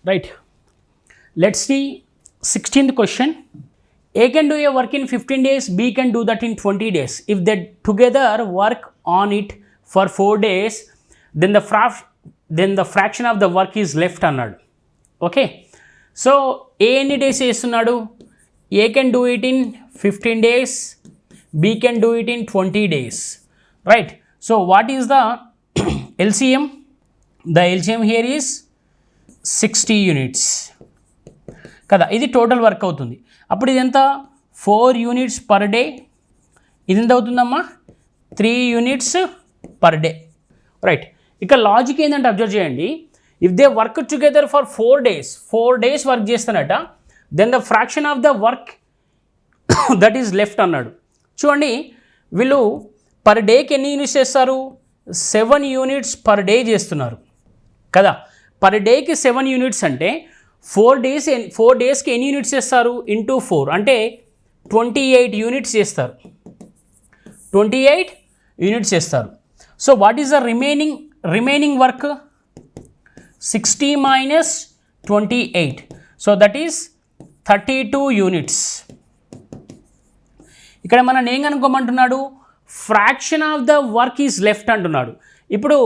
right? Let's see 16th question. A can do a work in 15 days, B can do that in 20 days. If they together work on it for 4 days, then the fraction of the work is left అన్నాడు. Okay, so ఏ ఎన్ని days చేస్తున్నాడు? ఏ can do it in 15 days, B can do it in 20 days, right? So what is the LCM? The LCM here is 60 units కదా, ఇది total work అవుతుంది. అప్పుడు ఇది ఎంత? 4 units per day. ఇది ఎంత అవుతుందమ్మా? 3 units పర్ డే, రైట్? ఇక లాజిక్ ఏంటంటే అబ్జర్వ్ చేయండి. If they work together for 4 days work చేస్తానట, then the fraction of the work that is left అన్నాడు. చూడండి, వీళ్ళు పర్ డేకి ఎన్ని యూనిట్స్ చేస్తారు? 7 units పర్ డే చేస్తున్నారు కదా. పర్ డేకి 7 units అంటే 4 daysకి ఎన్ని యూనిట్స్ చేస్తారు? ఇంటూ 4 అంటే 28 units చేస్తారు. 28 units చేస్తారు. So what is the remaining work? 60 minus 28, so that is 32 units. ఇక్కడ మనం ఏం కనుక్కోమంటున్నాడు? Fraction of the work is left అంటున్నాడు. ఇప్పుడు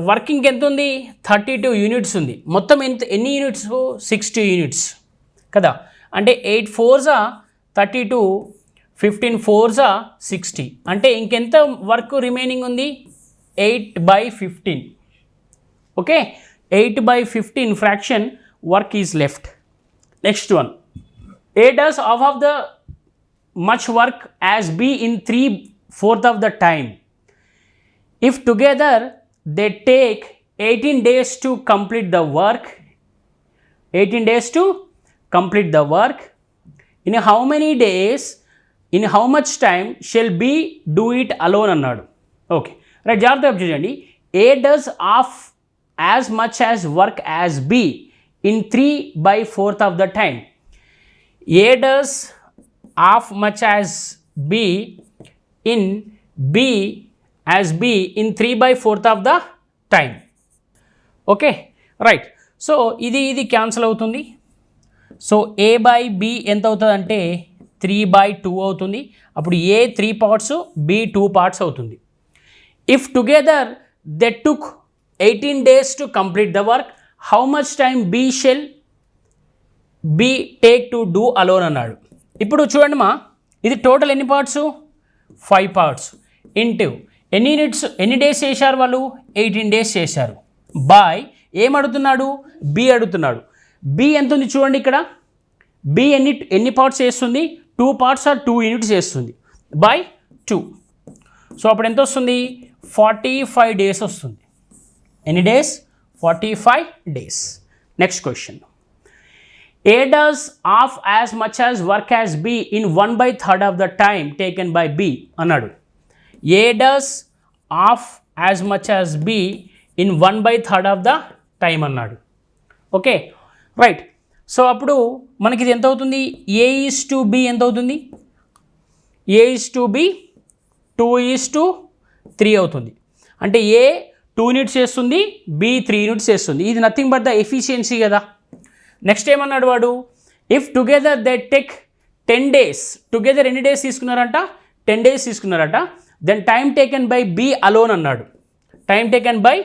వర్కింగ్ ఎంత ఉంది? 32 units ఉంది. మొత్తం ఎన్ని యూనిట్స్? 60 units కదా. అంటే 8 4s 32, 15 4s 60, అంటే ఇంకెంత వర్క్ రిమైనింగ్ ఉంది? 8/15. Okay, 8/15 fraction work is left. Next one, A does half of the much work as B in 3/4 of the time. If together they take 18 days to complete the work, 18 days to complete the work, in how many days, in how much time shall B do it alone అన్నాడు. Okay, right, జాగ్రత్తగా చూడండి. A does half as much as work as B in 3/4 of the time. A does half much as B in in 3/4 of the time. Okay, right. So ఇది cancel అవుతుంది. So A/B ఎంత అవుతుంది అంటే 3/2 అవుతుంది. అప్పుడు A 3 parts, B 2 parts అవుతుంది. If together they took 18 days to complete the work, how much time shall B take to do alone అన్నాడు. ఇప్పుడు చూడండి మా, ఇది టోటల్ ఎన్ని పార్ట్స్? 5 parts ఇంటూ ఎన్ని డేస్ చేశారు వాళ్ళు? 18 days చేశారు. బాయ్ ఏం అడుగుతున్నాడు? B అడుగుతున్నాడు. B ఎంత ఉంది చూడండి ఇక్కడ. B ఎన్ని పార్ట్స్ చేస్తుంది? 2 parts or 2 units చేస్తుంది. బై 2. సో అప్పుడు ఎంత వస్తుంది? 45 days వస్తుంది. ఎన్ని days? 45 days. Next question. A does half as much as work as B in 1/3 of the time taken by B అన్నాడు. A does half as much as B in 1/3 of the time అన్నాడు. Okay, right. So అప్పుడు మనకి ఇది ఎంత అవుతుంది? A/B ఎంత అవుతుంది? A/B 2/3 అవుతుంది. అంటే A 2 units చేస్తుంది, B 3 units చేస్తుంది. ఇది నథింగ్ బట్ ద ఎఫిషియన్సీ కదా. నెక్స్ట్ ఏమన్నాడు వాడు? If together they take 10 days, together ఎన్ని డేస్ తీసుకున్నారంట? 10 days తీసుకున్నారట. Then time taken by B alone అన్నాడు. Time taken by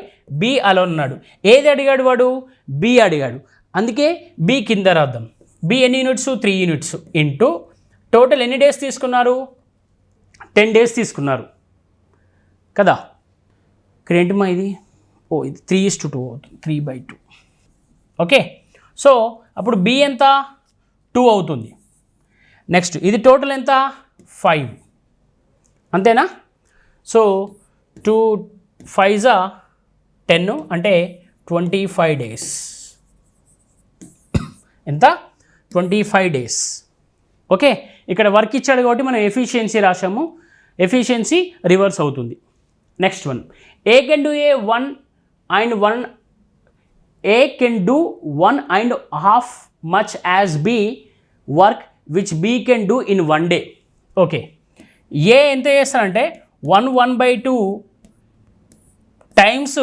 B alone అన్నాడు. ఏది అడిగాడు వాడు? B అడిగాడు. అందుకే B కింద రాద్దాం. B ఎన్ని యూనిట్స్? 3 units ఇంటూ టోటల్ ఎన్ని డేస్ తీసుకున్నారు? 10 days తీసుకున్నారు కదా. ఇక్కడ ఏంటమ్మా ఇది? ఇది 3:2 అవుతుంది. 3/2. ఓకే, సో అప్పుడు B ఎంత? 2 అవుతుంది. నెక్స్ట్ ఇది టోటల్ ఎంత? 5, అంతేనా? సో 2 5s 10 అంటే 25 days. ఎంత? 25 days. ఓకే, ఇక్కడ వర్క్ ఇచ్చాడు కాబట్టి మనం ఎఫిషియన్సీ రాసాము. ఎఫిషియన్సీ రివర్స్ అవుతుంది. Next one, A can do A can do 1.5 much as B work which B can do in 1 day. Okay, A ఎంత చేస్తారంటే 1/2 టైమ్స్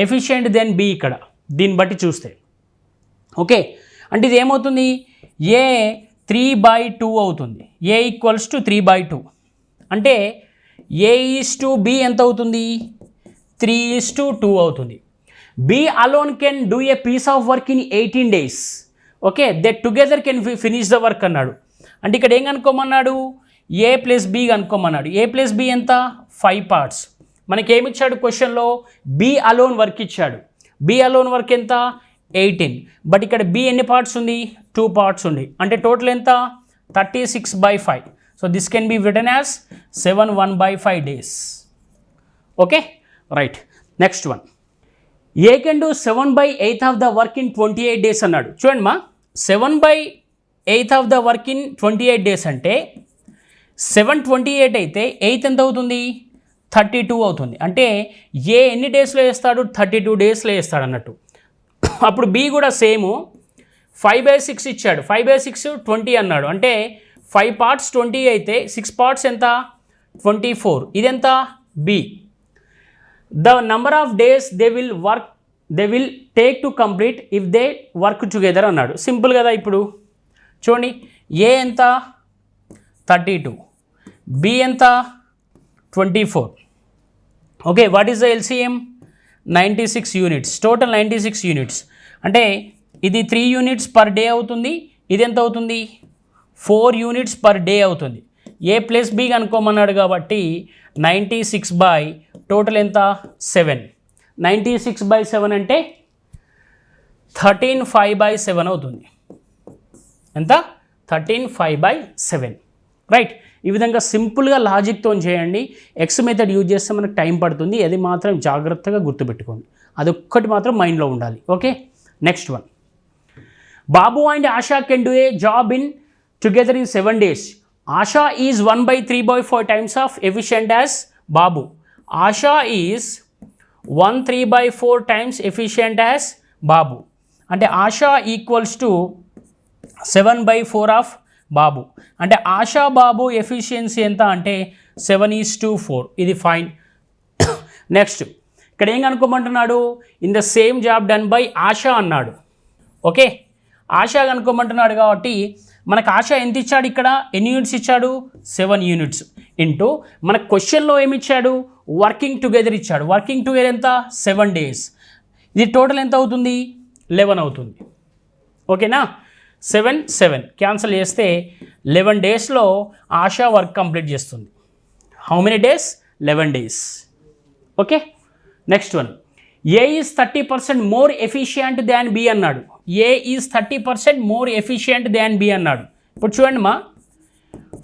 ఎఫిషియెంట్ దెన్ B. ఇక్కడ దీన్ని బట్టి చూస్తే ఓకే, అంటే ఇది ఏమవుతుంది, ఏ 3/2 అవుతుంది, ఏ ఈక్వల్స్ టు 3/2. అంటే ఏ ఈజ్ టు బి ఎంత అవుతుంది, 3:2 అవుతుంది. B alone can do a piece of work in 18 days. Okay, they together can finish the work అన్నాడు. అంటే ఇక్కడ ఏం కనుక్కోమన్నాడు, ఏ ప్లస్ బి కనుక్కోమన్నాడు. ఏ ప్లస్ బి ఎంత, 5 parts. మనకి ఏమి ఇచ్చాడు క్వశ్చన్లో, బి అలోన్ వర్క్ ఇచ్చాడు. బి అలోన్ వర్క్ ఎంత, 18. బట్ ఇక్కడ బి ఎన్ని పార్ట్స్ ఉంది, 2 parts ఉంది. అంటే టోటల్ ఎంత, 36/5. So this can be written as 7 1/5 days. Okay, right. Next one, A can do 7/8 of the work in 28 days అన్నాడు. చూడండి మా, 7/8 of the work in 28 days అంటే 7/28 అయితే 8 ఎంత అవుతుంది, 32 అవుతుంది. అంటే ఏ ఎన్ని డేస్లో వేస్తాడు, 32 daysలో వేస్తాడు అన్నట్టు. అప్పుడు బి కూడా సేము, 5/6 ఇచ్చాడు, 5/6 20 అన్నాడు. అంటే 5 parts 20 అయితే 6 parts ఎంత, 24. ఇదెంత, B. The number of days they will take to complete if they work together అన్నాడు. సింపుల్ కదా. ఇప్పుడు చూడండి, ఏ ఎంత, 32, బి ఎంత, 24. Okay, what is the LCM, 96 units. Total 96 units. అంటే ఇది 3 units పర్ డే అవుతుంది, ఇది ఎంత అవుతుంది, 4 units పర్ డే అవుతుంది. ఏ ప్లస్ బి కనుక్కోమన్నాడు కాబట్టి 96 టోటల్ ఎంత, 7. 96/7 అంటే 13/5/7 అవుతుంది. ఎంత, 13/5/7. రైట్. ఈ విధంగా సింపుల్గా లాజిక్తో చేయండి. ఎక్స్ మెథడ్ యూజ్ చేస్తే మనకు టైం పడుతుంది, అది మాత్రం జాగ్రత్తగా గుర్తుపెట్టుకోండి, అదొక్కటి మాత్రం మైండ్లో ఉండాలి. Okay, next one, Babu and Asha can do a job in together in 7 days. Asha is 1/3/4 times of efficient as Babu. Asha is 1/3/4 times efficient as Babu. అంటే Asha equals to 7/4 of Babu. అంటే ఆశా బాబు ఎఫిషియన్సీ ఎంత అంటే 7:4. ఇది ఫైన్. నెక్స్ట్, ఇక్కడ ఏం కనుక్కోమంటున్నాడు, in the same job done by Asha అన్నాడు. Okay, ASHA కనుక్కోమంటున్నాడు కాబట్టి మనకు ఆశా ఎంత ఇచ్చాడు, ఇక్కడ ఎన్ని యూనిట్స్ ఇచ్చాడు, 7 units ఇంటూ మన క్వశ్చన్లో ఏమి ఇచ్చాడు, వర్కింగ్ టుగెదర్ ఇచ్చాడు. వర్కింగ్ టుగెదర్ ఎంత, 7 days. ఇది టోటల్ ఎంత అవుతుంది, 11 అవుతుంది. ఓకేనా, 7 క్యాన్సిల్ చేస్తే 11 daysలో ఆశా వర్క్ కంప్లీట్ చేస్తుంది. How many days, 11 days. Okay, next one, A is 30% more efficient than B అన్నాడు. A is 30% more efficient than B అన్నాడు. ఇప్పుడు చూడండి మా,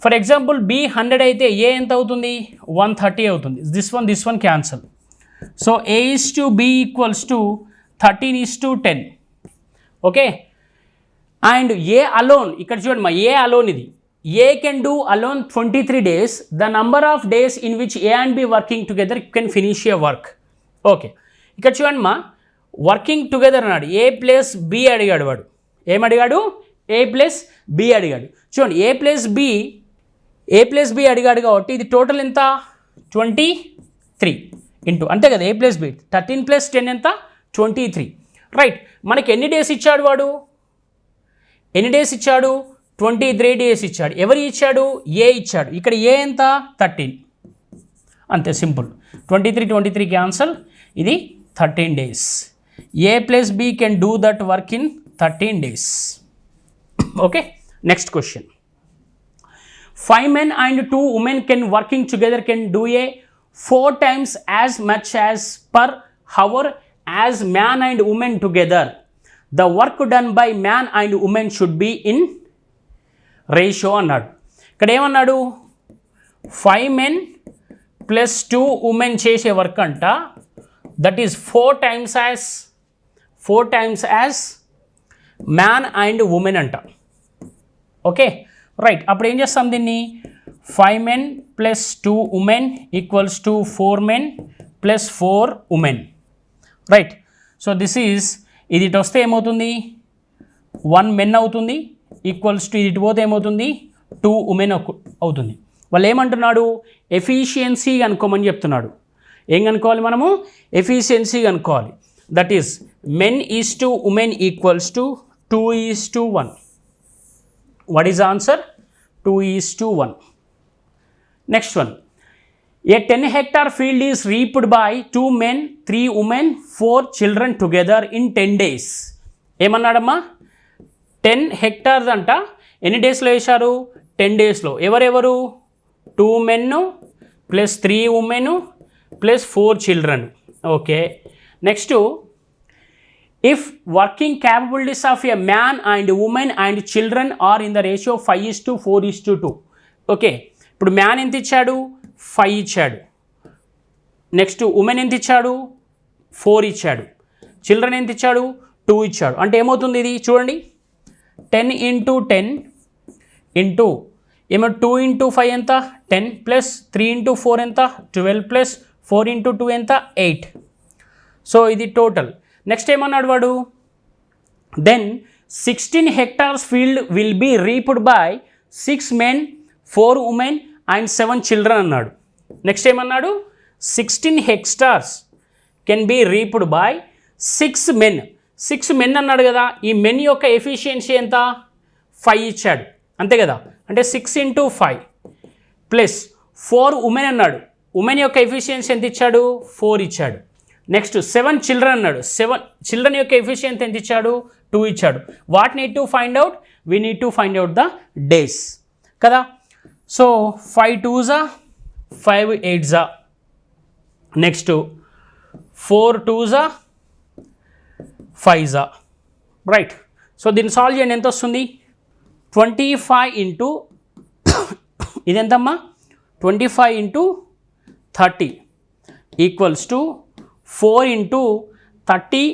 ఫర్ ఎగ్జాంపుల్ బి 100 అయితే ఏ ఎంత అవుతుంది, 130 అవుతుంది. This one cancel. So A is to be equals to 13:10. Okay, and A alone, ఇక్కడ చూడండి మా, ఏ అలోన్ ఇది, ఏ can do alone 23 days. The number of days in which A and be working together can finish A work. Okay, ఇక్కడ చూడండి మా, working together అన్నాడు, ఏ plus B అడిగాడు. వాడు ఏమడిగాడు, ఏ ప్లస్ బి అడిగాడు. చూడండి, ఏ ప్లస్ బి అడిగాడు కాబట్టి ఇది టోటల్ ఎంత, 23 ఇంటూ, అంతే కదా, ఏ ప్లస్ బి 13 + 10 ఎంత, 23. రైట్. మనకి ఎన్ని డేస్ ఇచ్చాడు వాడు, ఎన్ని డేస్ ఇచ్చాడు, 23 days ఇచ్చాడు. ఎవరు ఇచ్చాడు, ఏ ఇచ్చాడు. ఇక్కడ ఏ ఎంత, 13. అంతే, సింపుల్. 23 క్యాన్సల్. ఇది 13 days. A plus B can do that work in 13 days. Okay, next question, 5 men and 2 women can working together can do a 4 times as much as per hour as man and woman together. The work done by man and woman should be in ratio అన్నాడు. ఇక్కడ ఏమన్నాడు, 5 men + 2 women చేసే work అంట, that is 4 times as man and women అంట. Okay, right. అప్పుడు ఏం చేస్తాం దీన్ని, 5 men + 2 women equals to 4 men + 4 women. Right. So this is, ఇది ఇటు వస్తే ఏమవుతుంది, 1 men అవుతుంది, ఈక్వల్స్ టు ఇది ఇటు పోతే ఏమవుతుంది, 2 women అవుతుంది. వాళ్ళు ఏమంటున్నాడు, ఎఫిషియన్సీ కనుక్కోమని చెప్తున్నాడు. ఏం కనుక్కోవాలి మనము, ఎఫిషియన్సీ కనుక్కోవాలి. That is men is to women equals to 2:1. What is the answer? 2:1. Next one. A 10-hectare field is reaped by 2 men, 3 women, 4 children together in 10 days. ఏమన్నాడమ్మా 10 hectares అంట ఎన్ని డేస్లో వేశారు 10 డేస్లో. ఎవరెవరు 2 men plus 3 women plus 4 children. Okay next if working capabilities of a man and woman and children are in the ratio 5:4:2. Okay ఇప్పుడు man ఎంత ఇచ్చాడు 5 ఇచ్చాడు, నెక్స్ట్ ఉమెన్ ఎంత ఇచ్చాడు 4 ఇచ్చాడు, చిల్డ్రన్ ఎంత ఇచ్చాడు 2 ఇచ్చాడు. అంటే ఏమవుతుంది ఇది చూడండి 10 × 10 ఇంటూ ఏమో 2 × 5 ఎంత 10 ప్లస్ 3 × 4 ఎంత 12 ప్లస్ 4 × 2 ఎంత 8. సో ఇది టోటల్. నెక్స్ట్ ఏమన్నాడు వాడు then 16 hectares field will be reaped by 6 men, 4 women and 7 children అన్నాడు. నెక్స్ట్ ఏమన్నాడు 16 hectares can be reaped by 6 men. 6 men అన్నాడు కదా, ఈ మెన్ యొక్క ఎఫిషియన్సీ ఎంత 5 ఇచ్చాడు అంతే కదా, అంటే 6 × 5 ప్లస్ 4 ఉమెన్ అన్నాడు, ఉమెన్ యొక్క ఎఫిషియన్సీ ఎంత ఇచ్చాడు 4 ఇచ్చాడు. నెక్స్ట్ 7 చిల్డ్రన్ అన్నాడు, 7 చిల్డ్రన్ యొక్క ఎఫిషియన్సీ ఎంత ఇచ్చాడు 2 ఇచ్చాడు. What need to find out, we need to find out the days కదా. So 5 2s 5 8s, next 4 2s 5s, right. So దీన్ని సాల్వ్ చేయండి, ఎంత వస్తుంది 25 ఇంటూ ఇది ఎంతమ్మా 25 × 30 ఈక్వల్స్ టు 4 × 30.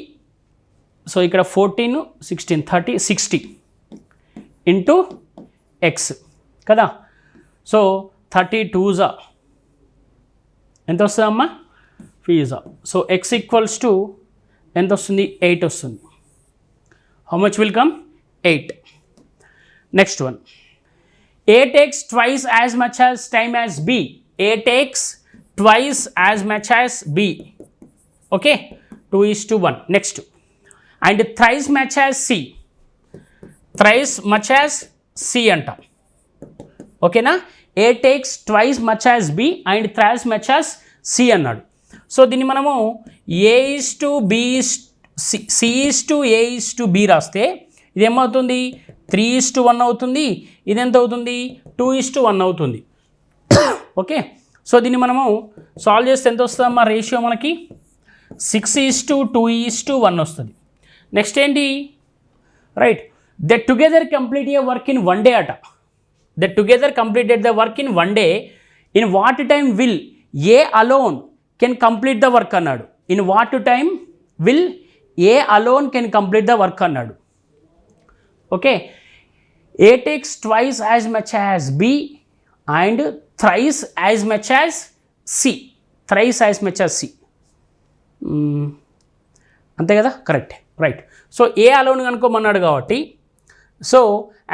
సో ఇక్కడ 14 16 30 60 ఇంటూ ఎక్స్ కదా. సో 32s ఎంత వస్తుందమ్మా ఫీజా. సో ఎక్స్ ఈక్వల్స్ టు ఎంత వస్తుంది 8 వస్తుంది. How much will come 8. Next one A takes twice as much as time as B. A takes twice as much as B. Okay, 2:1. Next, and thrice much as C. Thrice much as C anta. Okay na? A takes twice much as B and thrice much as C అన్నాడు. So దీన్ని మనము A:B రాస్తే ఇది ఏమవుతుంది 3:1 అవుతుంది, ఇది ఎంత అవుతుంది 2:1 అవుతుంది. ఓకే, సో దీన్ని మనము సాల్వ్ చేస్తే ఎంత వస్తుందమ్మా రేషియో మనకి 6:2:1 వస్తుంది. నెక్స్ట్ ఏంటి right, they together complete a work in 1 day అట. They together completed the work in 1 day. In what time will A alone can complete the work అన్నాడు. In what time will A alone can complete the work అన్నాడు. Okay, A takes twice as much as B and thrice as much as C. Thrice as much as C. అంతే కదా, correct right. So ఏ alone కనుక్కోమన్నాడు కాబట్టి so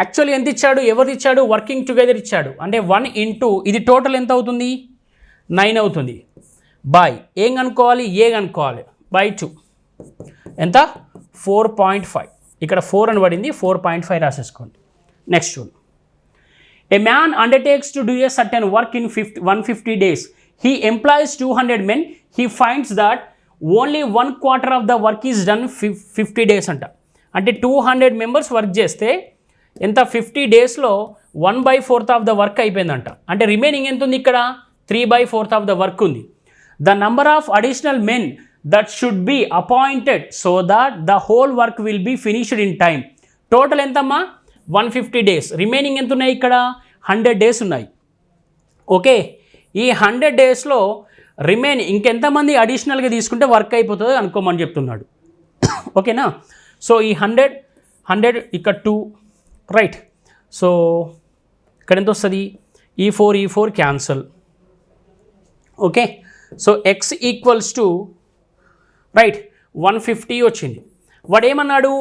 actually ఎంత ఇచ్చాడు, ఎవరు ఇచ్చాడు, working together ఇచ్చాడు. అంటే 1 × ఇది టోటల్ ఎంత అవుతుంది 9 అవుతుంది. బై ఏం కనుక్కోవాలి, ఏ కనుక్కోవాలి బై 2 ఎంత 4.5. ఇక్కడ 4 అని పడింది, 4.5 రాసేసుకోండి. Next one, a man undertakes to do a certain work in 150 days. He employees 200 men. He finds that only 1/4 of the work is done 50 days అంట. అంటే 200 members వర్క్ చేస్తే ఎంత 50 daysలో 1/4 ఆఫ్ ద వర్క్ అయిపోయిందంట. అంటే రిమైనింగ్ ఎంత ఉంది ఇక్కడ 3/4 of the work ఉంది. The number of additional men that should be appointed so that the whole work will be finished in time. Total ఎంతమ్మా 150 days. రిమైనింగ్ ఎంత ఉన్నాయి ఇక్కడ 100 days ఉన్నాయి. ఓకే, ఈ 100 daysలో రిమైనింగ్ ఇంకెంతమంది అడిషనల్గా తీసుకుంటే వర్క్ అయిపోతుందో అనుకోమని చెప్తున్నాడు. ఓకేనా, సో ఈ 100 ఇక్కడ 2 రైట్. సో ఇక్కడ ఎంత వస్తుంది ఈ 4 cancel. Okay, so X equals to right 150 వచ్చింది. వాడు ఏమన్నాడు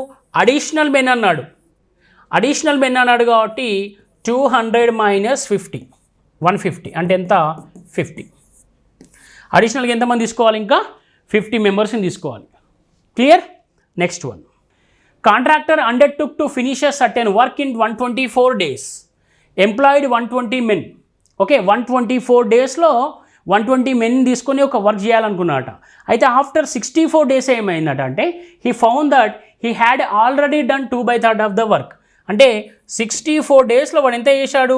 అడిషనల్ మెన్ అన్నాడు. అడిషనల్ మెన్ అన్నాడు కాబట్టి 200 - 50 150 అంటే ఎంత 50. అడిషనల్గా ఎంతమంది తీసుకోవాలి, ఇంకా 50 మెంబర్స్ని తీసుకోవాలి. Clear. Next one, contractor undertook to finish a certain work in 124 days, employed 120 men. Okay, 124 daysలో 120 men తీసుకొని ఒక వర్క్ చేయాలనుకున్నాడట. అయితే ఆఫ్టర్ 64 days ఏమైందట అంటే he found that he had already done 2/3 of the work. అంటే 64 daysలో వాడు ఎంత చేశాడు?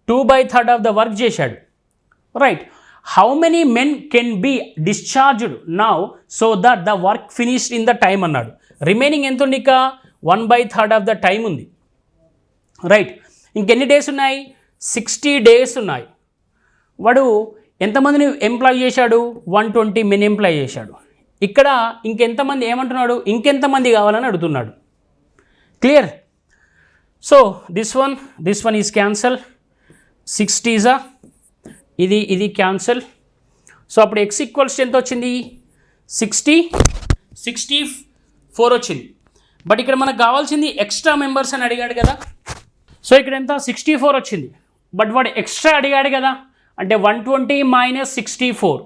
2/3 ఆఫ్ ద వర్క్ చేశాడు. Right. How many men can be discharged now so that the work finished in the time అన్నాడు. Remaining ఎంత ఉంది? ఇక 1/3 ఆఫ్ ద టైం ఉంది. రైట్. ఇంకెన్ని డేస్ ఉన్నాయి? 60 days ఉన్నాయి. వాడు ఎంతమందిని ఎంప్లాయ్ చేశాడు? 120 men ఎంప్లాయ్ చేశాడు. ఇక్కడ ఇంకెంతమంది ఏమంటున్నాడు? ఇంకెంతమంది కావాలని అడుగుతున్నాడు. Clear? So this one is cancel. 60 ఇది క్యాన్సల్. సో అప్పుడు x ఈక్వల్స్ ఎంత వచ్చింది? 64 వచ్చింది. బట్ ఇక్కడ మనకు కావాల్సింది ఎక్స్ట్రా మెంబర్స్ అని అడిగాడు కదా. సో ఇక్కడ ఎంత? 64 వచ్చింది. బట్ వాడు ఎక్స్ట్రా అడిగాడు కదా, అంటే 120 - 64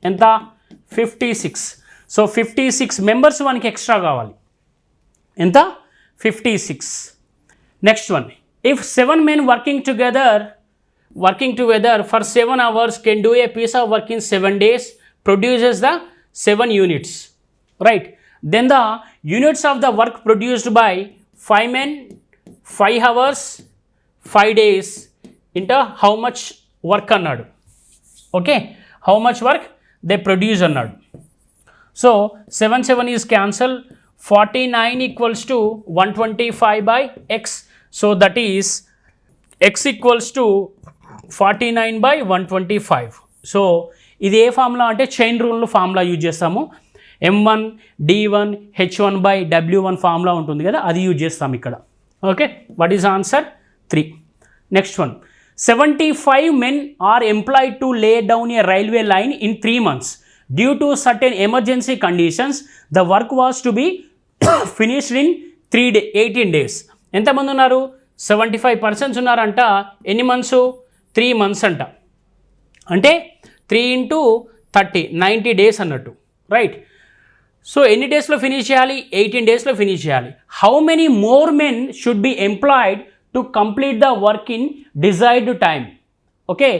ఎంత? 56. సో 56 మెంబర్స్ మనకి ఎక్స్ట్రా కావాలి. ఎంత? 56. Next one, if 7 men working together for 7 hours can do a piece of work in 7 days, produces the 7 units. Right. Then the units of the work produced by 5 men, 5 hours, 5 days into how much work అన్నాడు. Okay, how much work they produce అన్నాడు. So 7 is cancel. 49 equals to 125 by x. So that is x equals to 49 by 125. So ఇది ఏ formula అంటే chain rule formula use చేస్తాము. M1 D1 H1 by W1 formula ఉంటుంది కదా, అది use చేస్తాం ఇక్కడ. Okay, what is answer? 3. Next one, 75 men are employed to lay down a railway line in 3 months. Due to certain emergency conditions, the work was to be finished in 18 days. ఎంతమంది ఉన్నారు? 75% ఉన్నారంట. ఎన్ని months? 3 months అంట. అంటే 3 × 30 90 days అన్నట్టు. Right. So ఎన్ని డేస్లో finish చేయాలి? 18 daysలో ఫినిష్ చేయాలి. How many more men should be employed to complete the work in desired time? Okay,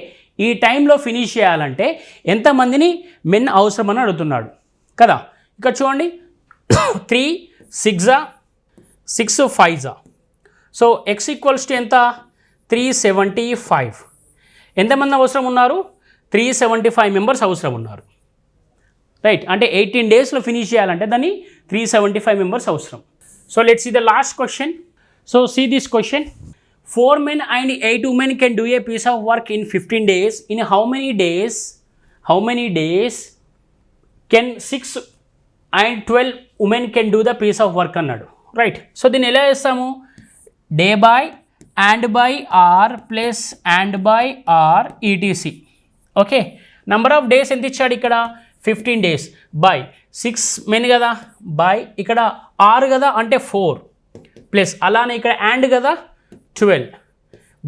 ఈ టైంలో ఫినిష్ చేయాలంటే ఎంతమందిని మెన్ అవసరమని అడుగుతున్నాడు కదా. ఇక్కడ చూడండి, 3 6 6 5. సో x ఈక్వల్స్ టు ఎంత? 375. ఎంతమంది అవసరం ఉన్నారు? 375 మెంబర్స్ అవసరం ఉన్నారు. రైట్. అంటే 18 daysలో ఫినిష్ చేయాలంటే దాన్ని 375 మెంబర్స్ అవసరం. So let's see the last question. So see this question. 4 men and 8 women can do a piece of work in 15 days. In how many days can 6 and 12 women can do the piece of work అన్నాడు. Right. So దీన్ని ఎలా చేస్తాము? Day by and by r plus and by r etc. Okay, number of days ఎంత ఇచ్చాడు ఇక్కడ? 15 days by 6 men కదా, by ఇక్కడ r కదా అంటే 4 ప్లస్ అలానే ఇక్కడ and కదా 12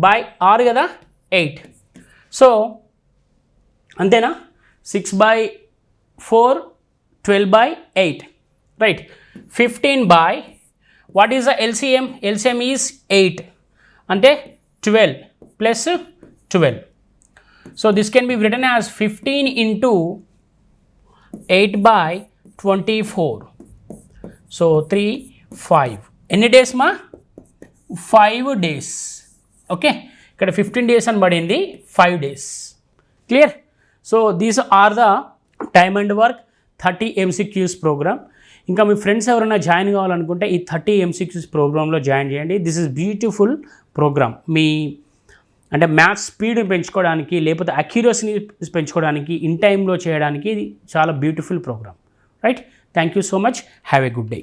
బై r కదా 8. సో అంతేనా? 6/4 12/8. Right. 15 by what is the LCM? LCM is 8 అంటే 12 plus 12. So this can be written as 15 into 8/24. So 3 5. ఎన్ని డేస్ మా? 5 days. ఓకే, ఇక్కడ 15 days అని పడింది, 5 days. Clear? So these are the time and work 30 MCQs programme. ఇంకా మీ friends ఎవరైనా join కావాలనుకుంటే ఈ 30 MCQs ప్రోగ్రాంలో జాయిన్ చేయండి. This is beautiful program. మీ అంటే మ్యాథ్స్ స్పీడ్ పెంచుకోవడానికి, లేకపోతే అక్యురసీని పెంచుకోవడానికి, ఇన్ టైంలో చేయడానికి ఇది చాలా beautiful programme. Right. Thank you so much. Have a good day.